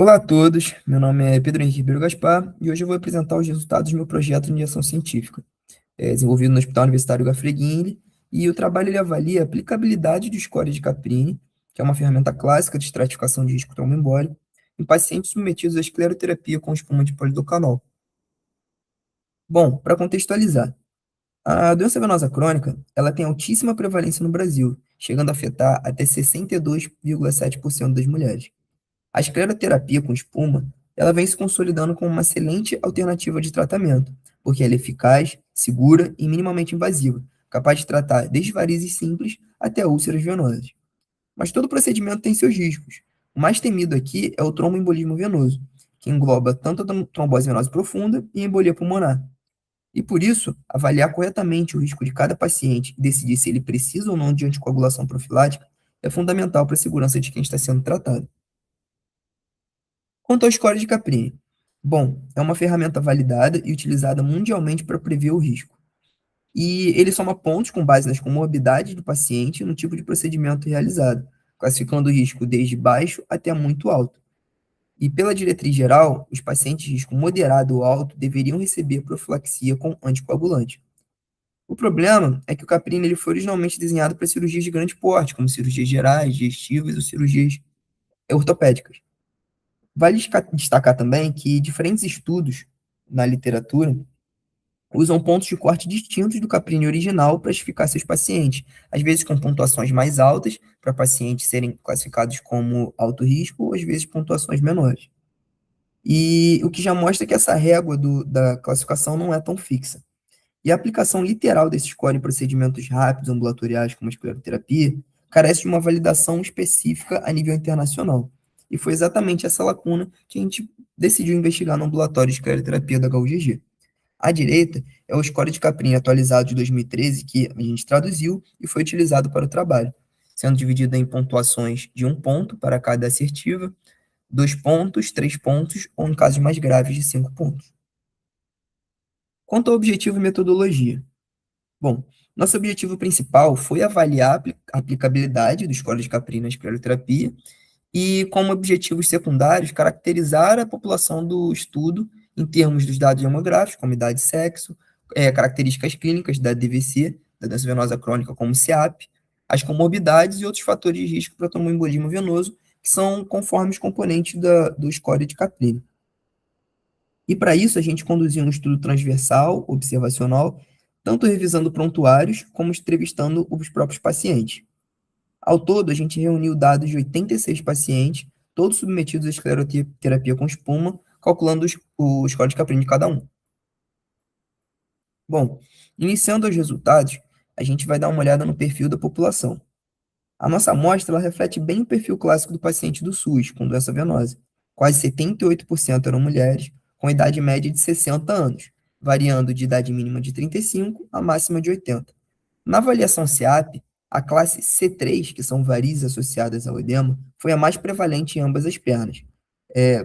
Olá a todos, meu nome é Pedro Henrique Ribeiro Gaspar e hoje eu vou apresentar os resultados do meu projeto de injeção científica, desenvolvido no Hospital Universitário Gafreguini, e o trabalho ele avalia a aplicabilidade do score de Caprini, que é uma ferramenta clássica de estratificação de risco tromboembólico, em pacientes submetidos à escleroterapia com espuma de polidocanol. Bom, para contextualizar, a doença venosa crônica, ela tem altíssima prevalência no Brasil, chegando a afetar até 62,7% das mulheres. A escleroterapia com espuma, ela vem se consolidando como uma excelente alternativa de tratamento, porque ela é eficaz, segura e minimamente invasiva, capaz de tratar desde varizes simples até úlceras venosas. Mas todo procedimento tem seus riscos. O mais temido aqui é o tromboembolismo venoso, que engloba tanto a trombose venosa profunda e a embolia pulmonar. E por isso, avaliar corretamente o risco de cada paciente e decidir se ele precisa ou não de anticoagulação profilática é fundamental para a segurança de quem está sendo tratado. Quanto ao score de Caprini, bom, é uma ferramenta validada e utilizada mundialmente para prever o risco. E ele soma pontos com base nas comorbidades do paciente e no tipo de procedimento realizado, classificando o risco desde baixo até muito alto. E pela diretriz geral, os pacientes de risco moderado ou alto deveriam receber profilaxia com anticoagulante. O problema é que o Caprini ele foi originalmente desenhado para cirurgias de grande porte, como cirurgias gerais, digestivas ou cirurgias ortopédicas. Vale destacar também que diferentes estudos na literatura usam pontos de corte distintos do Caprini original para classificar seus pacientes, às vezes com pontuações mais altas, para pacientes serem classificados como alto risco, ou às vezes pontuações menores. E o que já mostra que essa régua da classificação não é tão fixa. E a aplicação literal desse score em procedimentos rápidos, ambulatoriais, como a escleroterapia, carece de uma validação específica a nível internacional. E foi exatamente essa lacuna que a gente decidiu investigar no ambulatório de escleroterapia da HUGG. À direita é o score de Caprini atualizado de 2013, que a gente traduziu e foi utilizado para o trabalho, sendo dividido em pontuações de 1 ponto para cada assertiva, 2 pontos, 3 pontos, ou em casos mais graves, de 5 pontos. Quanto ao objetivo e metodologia, bom, nosso objetivo principal foi avaliar a aplicabilidade do score de Capri na escleroterapia e, como objetivos secundários, caracterizar a população do estudo em termos dos dados demográficos, como idade e sexo, características clínicas da DVC, da doença venosa crônica, como CEAP, as comorbidades e outros fatores de risco para tromboembolismo venoso, que são conforme os componentes do score de Capri. E para isso, a gente conduziu um estudo transversal, observacional, tanto revisando prontuários, como entrevistando os próprios pacientes. Ao todo, a gente reuniu dados de 86 pacientes, todos submetidos à escleroterapia com espuma, calculando o score de Caprini de cada um. Bom, iniciando os resultados, a gente vai dar uma olhada no perfil da população. A nossa amostra ela reflete bem o perfil clássico do paciente do SUS, com doença venosa. Quase 78% eram mulheres, com idade média de 60 anos, variando de idade mínima de 35 a máxima de 80. Na avaliação SEAP, a classe C3, que são varizes associadas ao edema, foi a mais prevalente em ambas as pernas,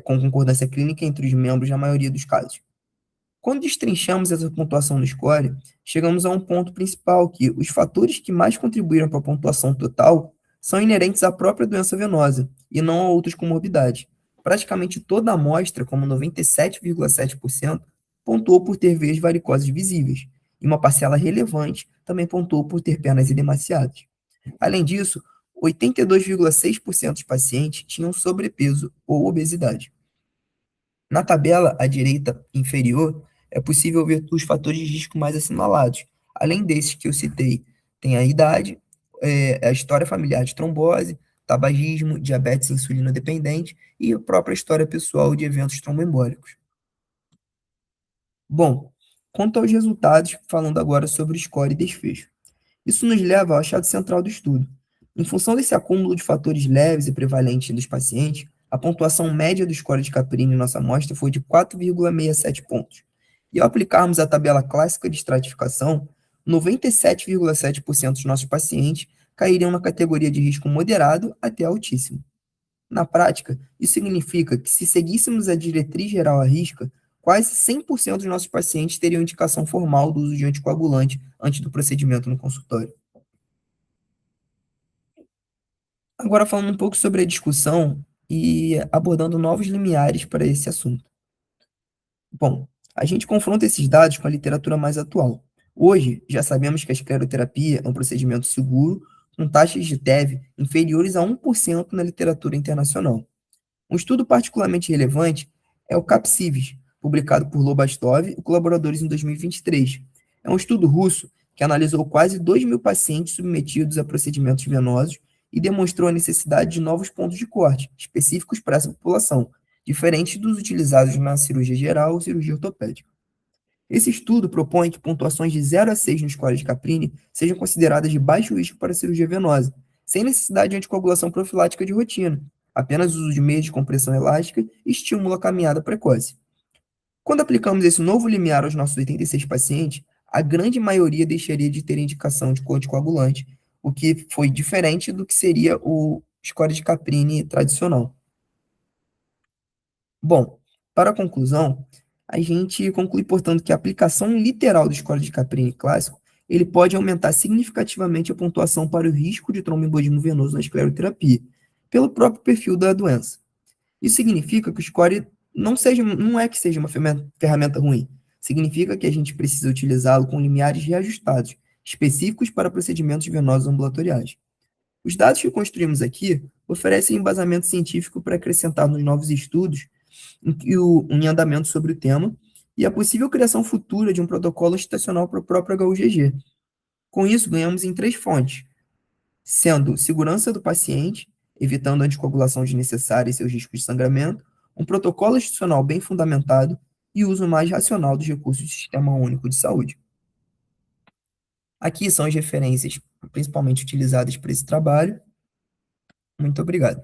com concordância clínica entre os membros na maioria dos casos. Quando destrinchamos essa pontuação no score, chegamos a um ponto principal, que os fatores que mais contribuíram para a pontuação total são inerentes à própria doença venosa e não a outras comorbidades. Praticamente toda a amostra, como 97,7%, pontuou por ter veias varicosas visíveis, e uma parcela relevante também pontuou por ter pernas edemaciadas. Além disso, 82,6% dos pacientes tinham sobrepeso ou obesidade. Na tabela à direita inferior, é possível ver os fatores de risco mais assinalados. Além desses que eu citei, tem a idade, a história familiar de trombose, tabagismo, diabetes insulino dependente e a própria história pessoal de eventos tromboembólicos. Bom, quanto aos resultados, falando agora sobre o score e desfecho. Isso nos leva ao achado central do estudo. Em função desse acúmulo de fatores leves e prevalentes dos pacientes, a pontuação média do score de Caprini em nossa amostra foi de 4,67 pontos. E ao aplicarmos a tabela clássica de estratificação, 97,7% dos nossos pacientes cairiam na categoria de risco moderado até altíssimo. Na prática, isso significa que, se seguíssemos a diretriz geral à risca, quase 100% dos nossos pacientes teriam indicação formal do uso de anticoagulante antes do procedimento no consultório. Agora, falando um pouco sobre a discussão e abordando novos limiares para esse assunto. Bom, a gente confronta esses dados com a literatura mais atual. Hoje, já sabemos que a escleroterapia é um procedimento seguro, com taxas de TEV inferiores a 1% na literatura internacional. Um estudo particularmente relevante é o CAPCIVES, publicado por Lobastov e colaboradores em 2023. É um estudo russo que analisou quase 2.000 pacientes submetidos a procedimentos venosos e demonstrou a necessidade de novos pontos de corte, específicos para essa população, diferentes dos utilizados na cirurgia geral ou cirurgia ortopédica. Esse estudo propõe que pontuações de 0 a 6 no score de Caprini sejam consideradas de baixo risco para a cirurgia venosa, sem necessidade de anticoagulação profilática de rotina, apenas o uso de meios de compressão elástica e estímulo à caminhada precoce. Quando aplicamos esse novo limiar aos nossos 86 pacientes, a grande maioria deixaria de ter indicação de anticoagulante, o que foi diferente do que seria o score de Caprini tradicional. Bom, para a conclusão, a gente conclui, portanto, que a aplicação literal do score de Caprini clássico, ele pode aumentar significativamente a pontuação para o risco de tromboembolismo venoso na escleroterapia, pelo próprio perfil da doença. Isso significa que o score não é que seja uma ferramenta ruim. Significa que a gente precisa utilizá-lo com limiares reajustados, específicos para procedimentos venosos ambulatoriais. Os dados que construímos aqui oferecem embasamento científico para acrescentar nos novos estudos em andamento sobre o tema e a possível criação futura de um protocolo estacional para o próprio HUGG. Com isso, ganhamos em três fontes, sendo segurança do paciente, evitando anticoagulação desnecessária e seus riscos de sangramento, um protocolo institucional bem fundamentado e uso mais racional dos recursos do Sistema Único de Saúde. Aqui são as referências principalmente utilizadas para esse trabalho. Muito obrigado.